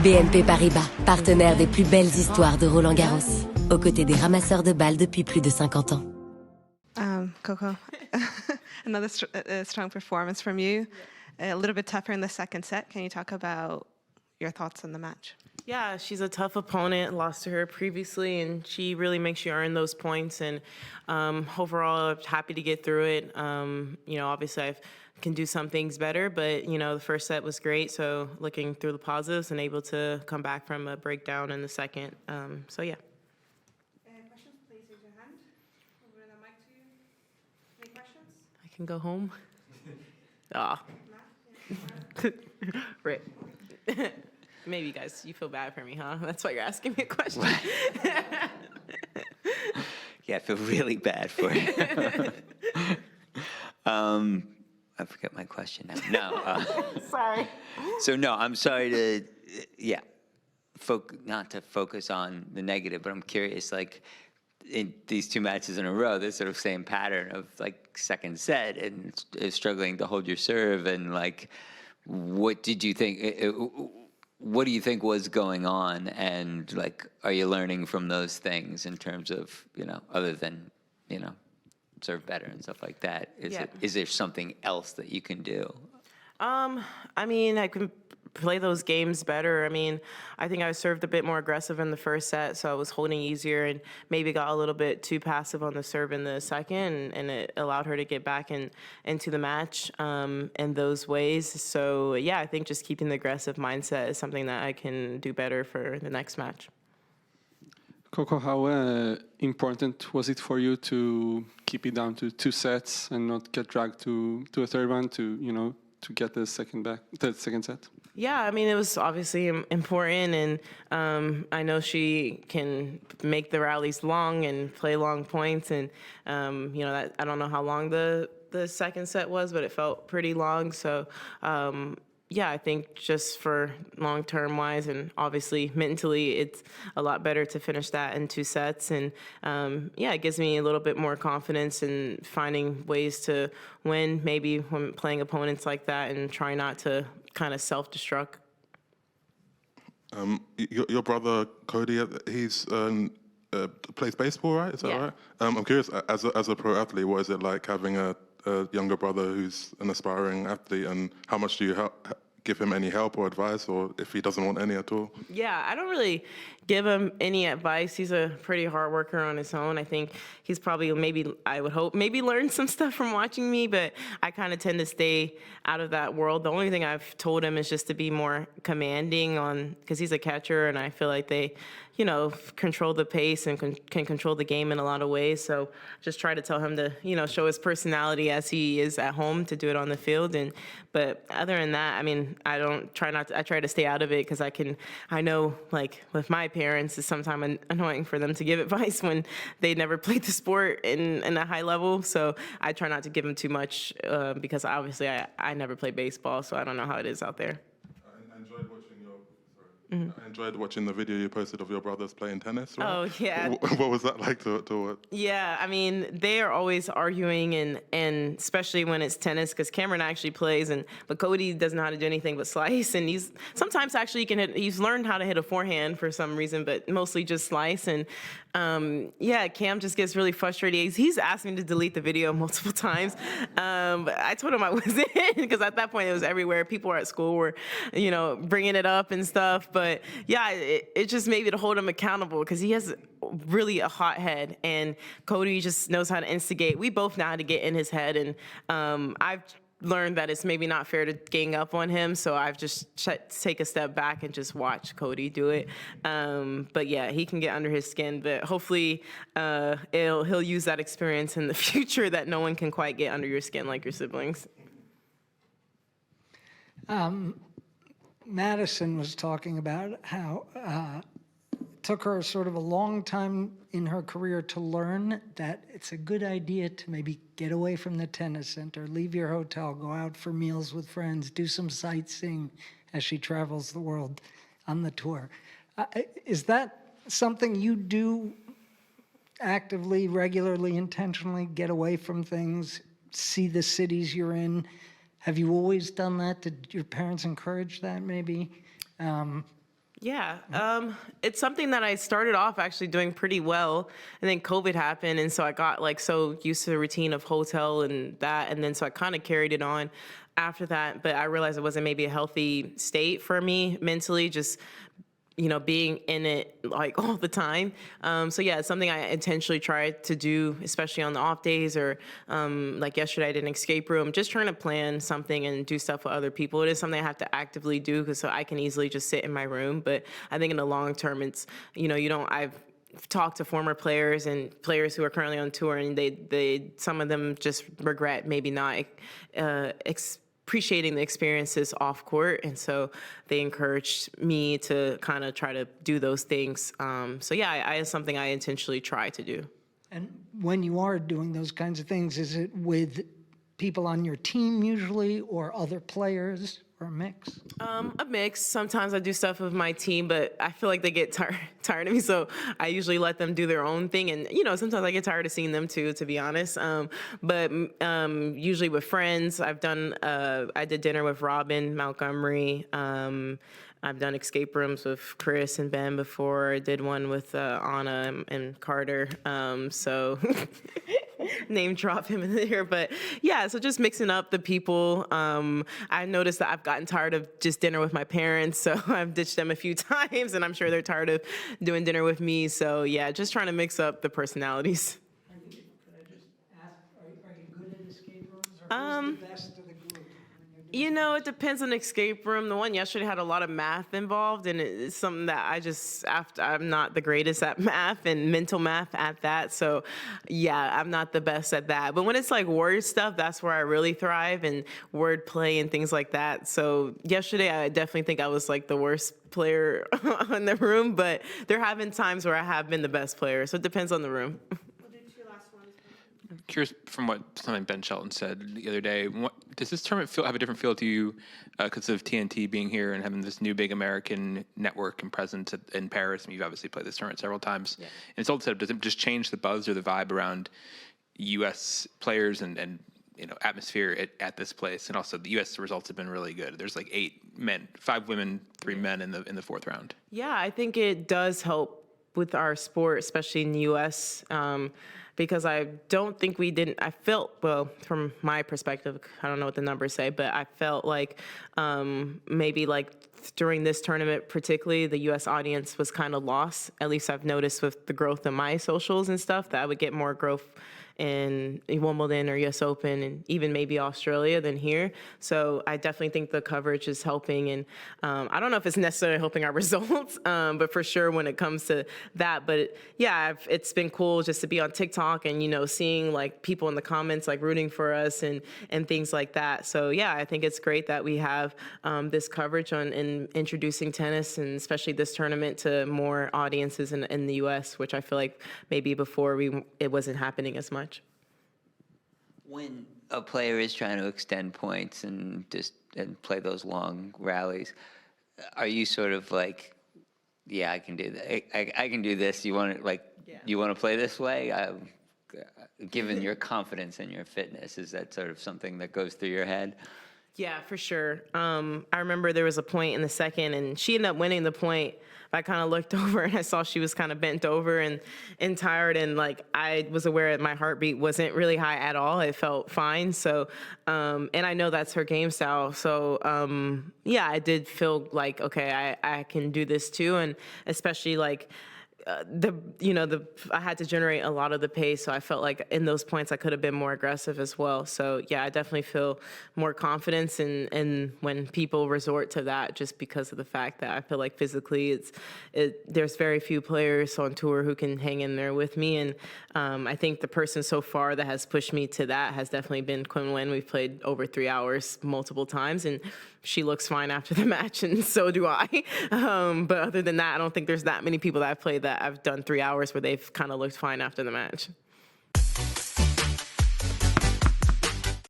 BNP Paribas, partenaire des plus belles histoires de Roland-Garros, aux côtés des ramasseurs de balles depuis plus de 50 ans. Coco, another strong performance from you. A little bit tougher in the second set. Can you talk about your thoughts on the match? Yeah, she's a tough opponent, lost to her previously, and she really makes you earn those points. And overall, I'm happy to get through it. Obviously I can do some things better, but, the first set was great. So looking through the positives and able to come back from a breakdown in the second. Yeah. Questions, please raise your hand. Over the mic to you. Any questions? I can go home. Right. Maybe you guys, you feel bad for me, huh? That's why you're asking me a question. Yeah, I feel really bad for you. I forget my question now. No. Sorry. So no, I'm sorry to, not to focus on the negative, but I'm curious, like, in these two matches in a row, this sort of same pattern of, like, second set and struggling to hold your serve, and, like, what did you think, what do you think was going on, and, like, are you learning from those things in terms of, other than, serve better and stuff like that? Is there something else that you can do? I can play those games better. I think I served a bit more aggressive in the first set, so I was holding easier and maybe got a little bit too passive on the serve in the second, and it allowed her to get back into the match in those ways. So, yeah, I think just keeping the aggressive mindset is something that I can do better for the next match. Coco, how important was it for you to keep it down to 2 sets and not get dragged to a third one to get the second set? Yeah, it was obviously important, and I know she can make the rallies long and play long points, and that I don't know how long the second set was, but it felt pretty long. So I think just for long-term wise, and obviously mentally, it's a lot better to finish that in 2 sets. And it gives me a little bit more confidence in finding ways to win, maybe when playing opponents like that, and try not to kind of self-destruct. Your brother Cody, he's plays baseball, right? Is that right? I'm curious, as a pro athlete, what is it like having a younger brother who's an aspiring athlete, and how much do you give him any help or advice, or if he doesn't want any at all? Yeah, I don't really give him any advice. He's a pretty hard worker on his own. I think he's probably, I would hope, learned some stuff from watching me, but I kind of tend to stay out of that world. The only thing I've told him is just to be more commanding because he's a catcher, and I feel like they, control the pace and can control the game in a lot of ways. So just try to tell him to, show his personality as he is at home, to do it on the field. But other than that, I try to stay out of it, because I know, like, with my parents, it's sometimes annoying for them to give advice when they never played the sport in a high level. So I try not to give them too much, because obviously I never played baseball, so I don't know how it is out there. I enjoyed watching the video you posted of your brothers playing tennis, right? Oh, yeah. What was that like to watch? Yeah, they are always arguing, and especially when it's tennis, because Cameron actually plays, but Cody doesn't know how to do anything but slice, and he's sometimes actually he's learned how to hit a forehand for some reason, but mostly just slice. And Cam just gets really frustrated. He's asked me to delete the video multiple times, but I told him I wasn't, because at that point it was everywhere. People at school were, bringing it up and stuff. But yeah, it just maybe to hold him accountable, because he has really a hot head, and Cody just knows how to instigate. We both know how to get in his head, and I've learned that it's maybe not fair to gang up on him, so I've just take a step back and just watch Cody do it. But yeah, he can get under his skin, but hopefully he'll use that experience in the future, that no one can quite get under your skin like your siblings. Madison was talking about how it took her sort of a long time in her career to learn that it's a good idea to maybe get away from the tennis center, leave your hotel, go out for meals with friends, do some sightseeing as she travels the world on the tour. Is that something you do actively, regularly, intentionally, get away from things, see the cities you're in? Have you always done that? Did your parents encourage that, maybe? Yeah, it's something that I started off actually doing pretty well, and then COVID happened, and so I got like so used to the routine of hotel and that, and then so I kind of carried it on after that, but I realized it wasn't maybe a healthy state for me mentally, just being in it like all the time. So yeah, it's something I intentionally try to do, especially on the off days or like yesterday I did an escape room, just trying to plan something and do stuff with other people. It is something I have to actively do because so I can easily just sit in my room. But I think in the long term, it's, I've talked to former players and players who are currently on tour, and they some of them just regret maybe not appreciating the experiences off court, and so they encouraged me to kind of try to do those things. So yeah, it's something I intentionally try to do. And when you are doing those kinds of things, is it with people on your team usually, or other players, or a mix? A mix. Sometimes I do stuff with my team, but I feel like they get tired of me, so I usually let them do their own thing. And sometimes I get tired of seeing them too, to be honest. But usually with friends, I did dinner with Robin Montgomery. I've done escape rooms with Chris and Ben before. I did one with Anna and Carter. So name drop him in there. But yeah, so just mixing up the people. I noticed that I've gotten tired of just dinner with my parents, so I've ditched them a few times, and I'm sure they're tired of doing dinner with me. So yeah, just trying to mix up the personalities. Could I just ask, are you good at escape rooms, or who's the best of the group? It depends on the escape room. The one yesterday had a lot of math involved, and it's something that I'm not the greatest at math and mental math at that. So yeah, I'm not the best at that. But when it's like word stuff, that's where I really thrive, and word play and things like that. So yesterday, I definitely think I was like the worst player in the room, but there have been times where I have been the best player. So it depends on the room. Curious from what something Ben Shelton said the other day. Does this tournament have a different feel to you because of TNT being here and having this new big American network and presence in Paris? I mean, you've obviously played this tournament several times. Yeah. And it's also, does it just change the buzz or the vibe around U.S. players and atmosphere at this place? And also, the U.S. results have been really good. There's like 8 men, 5 women, 3 men in the 4th round. Yeah, I think it does help with our sport, especially in the U.S., because I don't think I felt, well, from my perspective, I don't know what the numbers say, but I felt like maybe like during this tournament particularly, the U.S. audience was kind of lost. At least I've noticed with the growth of my socials and stuff that I would get more growth in Wimbledon or US Open and even maybe Australia than here. So I definitely think the coverage is helping. And I don't know if it's necessarily helping our results, but for sure when it comes to that. But yeah, it's been cool just to be on TikTok and, seeing like people in the comments like rooting for us and things like that. So yeah, I think it's great that we have this coverage on in introducing tennis and especially this tournament to more audiences in the US, which I feel like maybe before it wasn't happening as much. When a player is trying to extend points and play those long rallies, are you sort of like, yeah, I can do that. I can do this. You want to you want to play this way? Given your confidence and your fitness, is that sort of something that goes through your head? Yeah, for sure. I remember there was a point in the second, and she ended up winning the point. I kind of looked over and I saw she was kind of bent over and tired, and like I was aware that my heartbeat wasn't really high at all. It felt fine. So, and I know that's her game style. So, yeah, I did feel like, okay, I can do this too, and especially like. I had to generate a lot of the pace, so I felt like in those points I could have been more aggressive as well. So yeah, I definitely feel more confidence in when people resort to that, just because of the fact that I feel like physically there's very few players on tour who can hang in there with me, and I think the person so far that has pushed me to that has definitely been Quinn Nguyen. We've played over 3 hours multiple times, and she looks fine after the match, and so do I. But other than that, I don't think there's that many people that I've played that I've done 3 hours where they've kind of looked fine after the match.